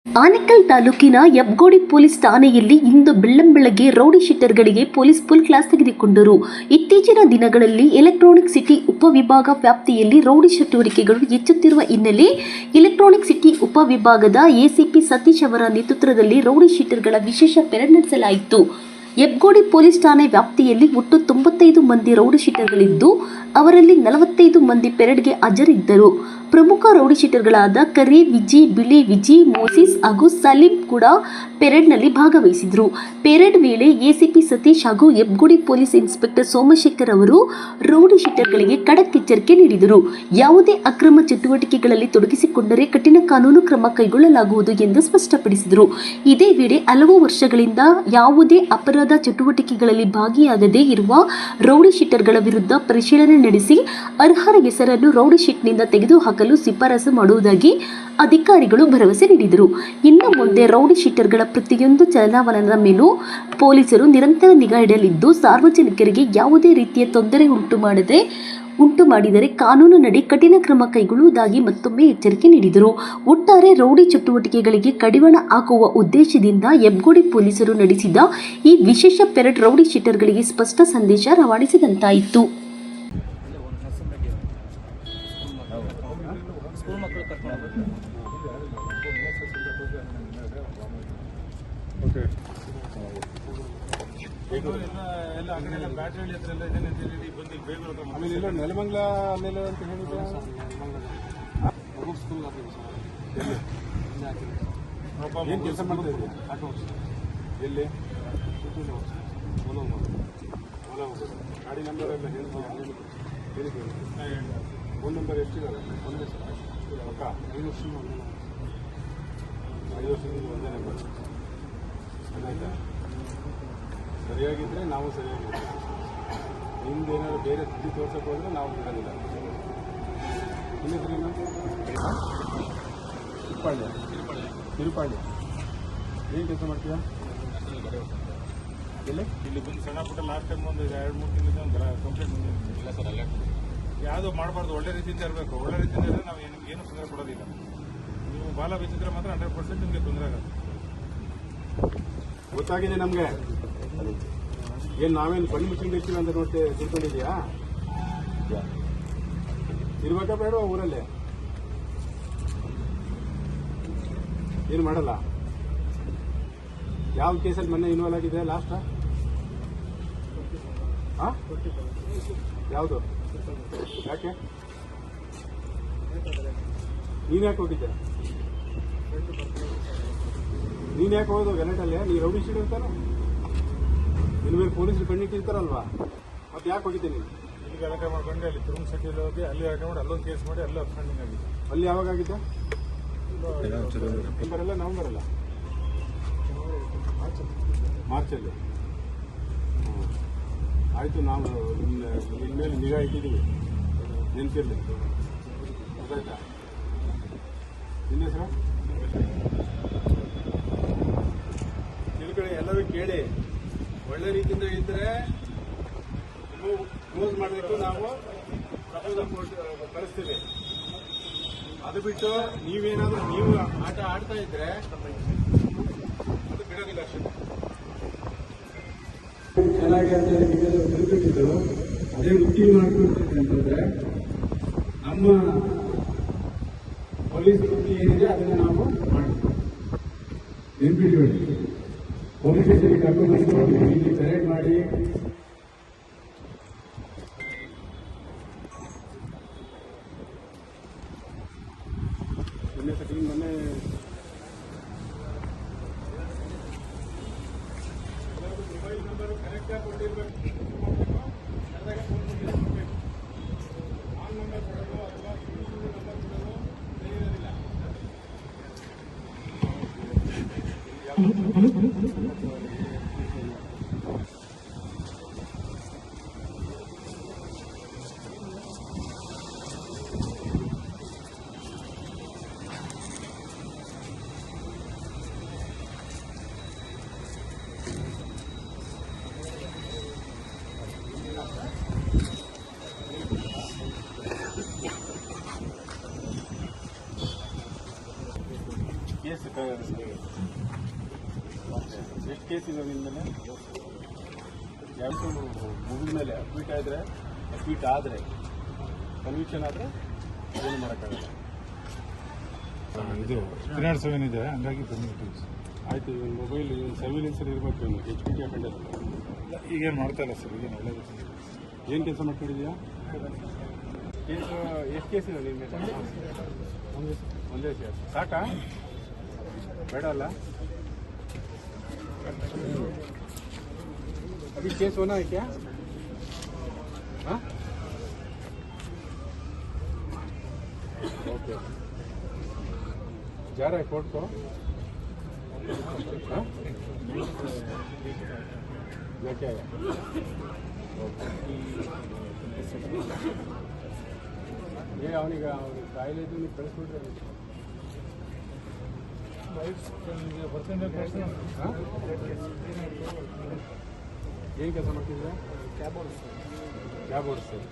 ಆನೇಕಲ್ ತಾಲೂಕಿನ ಯಬ್ಗೋಡಿ ಪೊಲೀಸ್ ಠಾಣೆಯಲ್ಲಿ ಇಂದು ಬೆಳ್ಳಂಬೆಳಗ್ಗೆ rowdy ಶೀಟರ್ಗಳಿಗೆ police full class ತೆಗೆದುಕೊಂಡರು. ಇತ್ತೀಚಿನ ದಿನಗಳಲ್ಲಿ ಎಲೆಕ್ಟ್ರಾನಿಕ್ ಸಿಟಿ ಉಪವಿಭಾಗ ವ್ಯಾಪ್ತಿಯಲ್ಲಿ ರೌಡಿ ಚಟುವಟಿಕೆಗಳು ಹೆಚ್ಚುತ್ತಿರುವ ಹಿನ್ನೆಲೆ ಎಲೆಕ್ಟ್ರಾನಿಕ್ ಸಿಟಿ ಉಪವಿಭಾಗದ ಎಸಿಪಿ ಸತೀಶ್ ಅವರ ನೇತೃತ್ವದಲ್ಲಿ ರೌಡಿ ಶೀಟರ್ಗಳ ವಿಶೇಷ ಪೆರೇಡ್ ನಡೆಸಲಾಯಿತು. ಯಬ್ಗೋಡಿ ಪೊಲೀಸ್ ಠಾಣೆ ವ್ಯಾಪ್ತಿಯಲ್ಲಿ ಒಟ್ಟು 95 ಮಂದಿ ರೌಡಿ ಶೀಟರ್ಗಳಿದ್ದು, ಅವರಲ್ಲಿ 45 ಮಂದಿ ಪೆರೇಡ್ಗೆ ಹಾಜರಿದ್ದರು. ಪ್ರಮುಖ ರೌಡಿ ಶೀಟರ್ಗಳಾದ ಕರಿ ವಿಜಿ, ಬಿಳಿ ವಿಜಿ, ಮೋಸಿಸ್ ಹಾಗೂ ಸಲೀಂ ಕೂಡ ಪೆರೇಡ್ನಲ್ಲಿ ಭಾಗವಹಿಸಿದರು. ಪೆರೇಡ್ ವೇಳೆ ಎಸಿಪಿ ಸತೀಶ್ ಹಾಗೂ ಯಬ್ಗೋಡಿ ಪೊಲೀಸ್ ಇನ್ಸ್ಪೆಕ್ಟರ್ ಸೋಮಶೇಖರ್ ಅವರು ರೌಡಿ ಶೀಟರ್ಗಳಿಗೆ ಖಡಕ್ ಎಚ್ಚರಿಕೆ ನೀಡಿದರು. ಯಾವುದೇ ಅಕ್ರಮ ಚಟುವಟಿಕೆಗಳಲ್ಲಿ ತೊಡಗಿಸಿಕೊಂಡರೆ ಕಠಿಣ ಕಾನೂನು ಕ್ರಮ ಕೈಗೊಳ್ಳಲಾಗುವುದು ಎಂದು ಸ್ಪಷ್ಟಪಡಿಸಿದರು. ಇದೇ ವೇಳೆ ಹಲವು ವರ್ಷಗಳಿಂದ ಯಾವುದೇ ಅಪರಾಧ ಚಟುವಟಿಕೆಗಳಲ್ಲಿ ಭಾಗಿಯಾಗದೇ ಇರುವ ರೌಡಿ ಶೀಟರ್ಗಳ ವಿರುದ್ಧ ಪರಿಶೀಲನೆ ನಡೆಸಿ ಅರ್ಹರ ಹೆಸರನ್ನು ರೌಡಿ ಶೀಟ್ನಿಂದ ತೆಗೆದುಹಾಕಲು ಶಿಫಾರಸು ಮಾಡುವುದಾಗಿ ಅಧಿಕಾರಿಗಳು ಭರವಸೆ ನೀಡಿದರು. ಇನ್ನು ಮುಂದೆ ರೌಡಿ ಶೀಟರ್ಗಳ ಪ್ರತಿಯೊಂದು ಚಲನವಲನದ ಮೇಲೂ ಪೊಲೀಸರು ನಿರಂತರ ನಿಗಾ ಇಡಲಿದ್ದು, ಸಾರ್ವಜನಿಕರಿಗೆ ಯಾವುದೇ ರೀತಿಯ ತೊಂದರೆ ಉಂಟು ಮಾಡಿದರೆ ಕಾನೂನಿನಡಿ ಕಠಿಣ ಕ್ರಮ ಕೈಗೊಳ್ಳುವುದಾಗಿ ಮತ್ತೊಮ್ಮೆ ಎಚ್ಚರಿಕೆ ನೀಡಿದರು. ಒಟ್ಟಾರೆ ರೌಡಿ ಚಟುವಟಿಕೆಗಳಿಗೆ ಕಡಿವಾಣ ಹಾಕುವ ಉದ್ದೇಶದಿಂದ ಯಬ್ಗೋಡಿ ಪೊಲೀಸರು ನಡೆಸಿದ ಈ ವಿಶೇಷ ಪೆರೇಡ್ ರೌಡಿ ಶೀಟರ್ಗಳಿಗೆ ಸ್ಪಷ್ಟ ಸಂದೇಶ ರವಾನಿಸಿದಂತಾಯಿತು. ಆಮೇಲೆ ನೆಲಮಂಗಲ ಅಲ್ಲೆಲ್ಲ ಅಂತ ಹೇಳಿದ್ರೆ ಏನು ಕೆಲಸ ಮಾಡ್ತಾ ಇದ್ದೀವಿ? ಎಲ್ಲಿ ಗಾಡಿ ನಂಬರ್ ಎಲ್ಲ ಹೇಳಿದ್ದೀವಿ. ಫೋನ್ ನಂಬರ್ ಎಷ್ಟಿದ್ದಾರೆ? ಒಂದೇ ಸರ್ ಪಕ್ಕ 5 ವರ್ಷದಿಂದ ಒಂದೇ ನಂಬರ್. ಅದಾಯ್ತಾ? ಸರಿಯಾಗಿದ್ದರೆ ನಾವು ಸರಿಯಾಗಿದ್ದೀವಿ. ನಿಮ್ದೇನಾದ್ರು ಬೇರೆ ಸ್ಥಿತಿ ತೋರ್ಸಕ್ಕೆ ಹೋದರೆ ನಾವು ಬಿಡೋದಿಲ್ಲ. ಇನ್ನಿದ್ರೇನು? ತಿರುಪಾಳ್ಯ ಏನು ಕೆಲಸ ಮಾಡ್ತೀರಾ? ಎಲ್ಲಿ? ಇಲ್ಲಿ ಬಂದು ಸಣ್ಣ ಪುಟ್ಟ ಲಾಸ್ಟ್ ಟೈಮ್ ಒಂದು 2-3 ತಿಂಗಳಿಂದ ಒಂದು ಕಂಪ್ಲೇಂಟ್ ಬಂದಿಲ್ಲ ಸರ್. ಅಲ್ಲ ಯಾವುದೂ ಮಾಡಬಾರ್ದು, ಒಳ್ಳೆ ರೀತಿಯಿಂದ ಇರಬೇಕು. ಒಳ್ಳೆ ರೀತಿಯಿಂದ ಇದ್ದರೆ ನಾವು ಏನು ತೊಂದರೆ ಕೊಡೋದಿಲ್ಲ. ನೀವು ಬಾಲ ಬಿಚ್ಚಿದ್ರೆ ಮಾತ್ರ 100% ನಿಮಗೆ ತೊಂದರೆ ಆಗುತ್ತೆ. ಗೊತ್ತಾಗಿದೆ ನಮಗೆ. ಏನು ನಾವೇನು ಕಣ್ಣು ಮುಚ್ಚಿಕೊಂಡು ಇರ್ತೀವಿ ಅಂತ ನೋಡಿ ತಿಳ್ಕೊಂಡಿದ್ಯಾ? ಇರ್ಬೇಕಾ ಬೇಡ ಊರಲ್ಲೇ? ಏನು ಮಾಡಲ್ಲ? ಯಾವ ಕೇಸಲ್ಲಿ ಮೊನ್ನೆ ಇನ್ವಾಲ್ವ್ ಆಗಿದೆ ಲಾಸ್ಟ್? ಯಾವುದು? ಯಾಕೆ ನೀನು ಯಾಕೆ ಹೋಗಿದ್ದೆ? ನೀನು ಯಾಕೆ ಹೋಗೋದು ಗಲಾಟೆಲ್ಲೇ? ನೀ ರೌಡಿ ಶೀಟ್ ಇರ್ತಾನೆ ನಿನ್ನ ಮೇಲೆ ಪೊಲೀಸರು ಕಣ್ಣಿಟ್ಟಿರ್ತಾರಲ್ವಾ? ಮತ್ತೆ ಯಾಕೆ ಹೋಗಿದ್ದೆ ನೀನು? ಇಲ್ಲಿ ಗಲಾಟೆ ಮಾಡ್ಕೊಂಡು ಅಲ್ಲಿ ತುರುಮ್ ಸಿಟಿಯಲ್ಲಿ ಹೋಗಿ ಅಲ್ಲಿ ಗಲಾಟೆ ಮಾಡಿ ಅಲ್ಲೊಂದು ಕೇಸ್ ಮಾಡಿ ಅಲ್ಲಿ ಅಪ್ಸ್ಟ್ಯಾಂಡಿಂಗ್ ಆಗಿದೆ. ಅಲ್ಲಿ ಯಾವಾಗ ಆಗಿದ್ದೆ? ಡಿಸೆಂಬರಲ್ಲ ನವಂಬರಲ್ಲ? ಮಾರ್ಚಲ್ಲಿ. ಆಯಿತು, ನಾವು ನಿನ್ನ ಮೇಲೆ ನಿಗಾ ಇಟ್ಟಿದ್ದೀವಿ, ನೆನಪಿರಲಿ. ಗೊತ್ತಾಯ್ತಾ? ನಿನ್ನ ಹೆಸರು ತಿಳ್ಕೊಳ್ಳಿ. ಎಲ್ಲರೂ ಕೇಳಿ. ಒಳ್ಳೆ ರೀತಿಯಿಂದ ಇದ್ದರೆ ಕ್ಲೋಸ್ ಮಾಡಬೇಕು. ನಾವು ಕಳಿಸ್ತೀವಿ. ಅದು ಬಿಟ್ಟು ನೀವೇನಾದರೂ ನೀವು ಆಟ ಆಡ್ತಾ ಇದ್ರೆ ಅದು ಬಿಡೋದಿಲ್ಲ ಅಷ್ಟೇ. ಚೆನ್ನಾಗಿ ಅಂತ ತಿಳ್ಕೊಂಡಿದ್ದು ಅದೇ ವೃತ್ತಿ ಮಾಡ್ಕೊಳ್ತೀವಿ ಅಂತಂದ್ರೆ ನಮ್ಮ ಪೊಲೀಸ್ ವೃತ್ತಿ ಏನಿದೆ ಅದನ್ನು ನಾವು ಮಾಡ್ತೀವಿ. ನೆನ್ಪಿಟ್ಕೊಳ್ಳಿ. ಪೊಲೀಸ್ ಸ್ಟೇಷನ್ಗೆ ಕರ್ಕೊಂಡು ಇಲ್ಲಿ ಪೆರೇಡ್ ಮಾಡಿ ಮೊನ್ನೆ ಮೊಬೈಲ್ ನಂಬರ್ ಕರೆಕ್ಟಾಗಿ ಕೊಟ್ಟಿರ್ಬೇಕು. ಆ ನಂಬರ್ ಕೊಡೋದು ಅಥವಾ ನಂಬರ್ ಕೊಡೋದು ಇರೋದಿಲ್ಲ. ಕೇಸ್ ಎಷ್ಟು ಕೇಸ್ ಇದೆ ನಿನ್ನ ಮೇಲೆ? ಯಾವತ್ತು ಮುಗಿದ ಮೇಲೆ ಅಕ್ವಿಟ್ ಆದರೆ ಅಕ್ವಿಟ್ ಆದರೆ ಕನ್ವಿಕ್ಷನ್ ಆದರೆ ಏನು ಮಾಡೋಕ್ಕಾಗಲ್ಲ. ಇದು 307 ಇದೆ, ಹಂಗಾಗಿ ಬಂದ್ಬಿಟ್ಟು ಆಯಿತು. ಇವನ್ ಮೊಬೈಲ್ ಇವನ್ ಸರ್ವಿಲೆನ್ಸಲ್ಲಿ ಇರಬೇಕು. ಇವನು HPT ಅಫೆಂಡರ್. ಈಗೇನು ಮಾಡ್ತಾ ಇಲ್ಲ ಸರ್, ಈಗೇನು ಒಳ್ಳೇದು. ಏನು ಕೆಲಸ ಮಾಡ್ಕೊಂಡಿದ್ಯಾ? ಕೇಸು ಎಷ್ಟು ಕೇಸ್ ಇದೆ ನಿನ್ನ ಮೇಲೆ? ಒಂದೇ ಕೇಸ್ ಸಾಕಾ? ಬೇಡ ಅಲ್ಲ? अभी केस होना है क्या? हाँ ओके, जा रहा है कोर्ट को? हाँ लेके आया. ये ಅವನಿಗೆ ಕಾಯಿಲೆ ಇದ್ದು ನೀವು ಕಳಿಸ್ಬಿಟ್ರೆ ಏನು ಕೆಲಸ ಮಾಡ್ತಿದ್ದೀರಾ? ಕ್ಯಾಬ್ ಓಡಿಸ್ತಾರೆ.